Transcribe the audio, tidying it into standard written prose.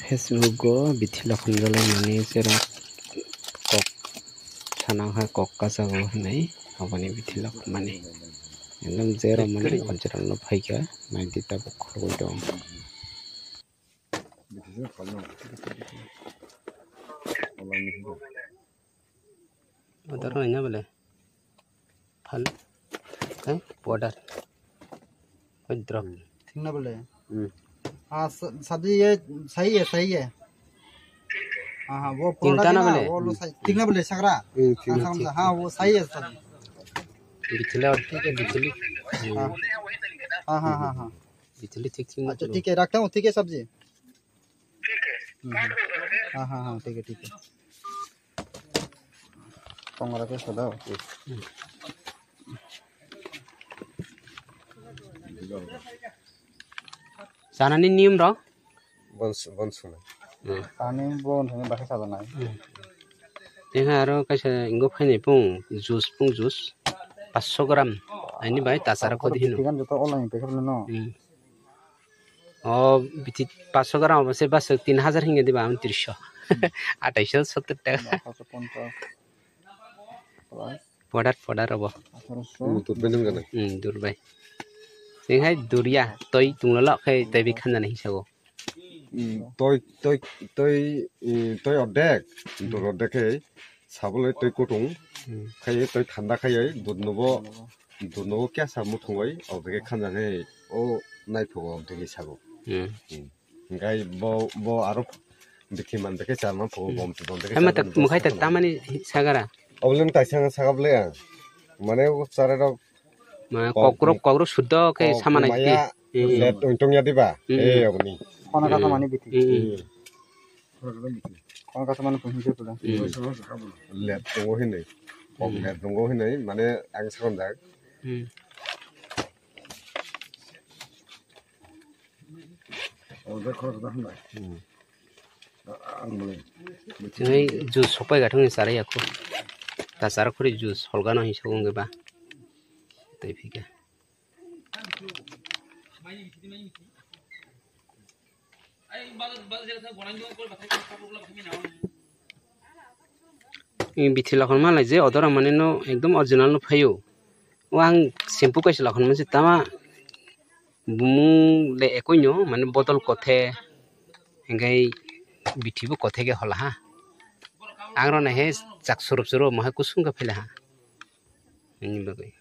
Facebook go bitila khunjala mani sera kok sana ha kok kasa go nei abani bitila mani endam zero mani onjaral no phaika 90 ta khorgo dong odaro ina bole फल है powder कोई drop ठीक ना बोले हाँ सब्जी ये सही है हाँ हाँ वो चिंता ना बोले वो लो सही ठीक ना बोले सकरा हाँ वो सही है सब्जी बिचले और ठीक है बिचली हाँ हाँ हाँ हाँ बिचली ठीक अच्छा ठीक है रखता हूँ ठीक है सब्जी हाँ हाँ हाँ ठीक है पंगरा के सदा सानानि नियम र बन्स हुने पानी बोन हुने बाखै सादा नाय तेहा आरो कैसे इंगो फाइने पुं जुस 500 ग्राम आइनि भाई तासारा खदि हिनो थिगान जतो अनलाइन पे खालामनो न ओ बिति 500 ग्राम बसे बस 3000 हिंगे दिबा 300 2870 টাকা पाउडर अब तो बेनम जाना दुरबाय जोंहाय दुरिया तय तुंगला खै तय बि खानजाना हिसाबो तय अडेक साबले तय कुटुं खाय तय ठंडा खाय दुनबो क्या सामु थंगाय अबे खानजाने ओ नायफोगो अबे साबो गाय बो आरो बिखिमान बेके चामा फोगो बमते बमते हम तक मुखाय तक तामानि सागारा अबलेन ताइसां सागाबले माने चारारा कक्रो शुद्ध के सामानाय लेट उंटंया दिबा ए अबनि कोना का माने बिति कोना का माने पुहिसे पुरा लेट दंगो हिनै लेट दंगो हिनै माने आं सागन जाग जोंहाय जुस सपाय गाथों साराय आखो तासारा खरि जुस हलगानो हिसाबंगबा तै फिगा बिथिला खन मालाय जे अदरा माने न एकदम ओरिजिनल न फायो ओ आं शैम्पू कैसे लाखन मोनसे तामा बुमु ले एकइनो माने बोतल कथे हेंगाय बिथिबो कथे के हला हा आंग्र ने हे जाक सुरुप सुरु महा कुसुम का फैला हा नि बगै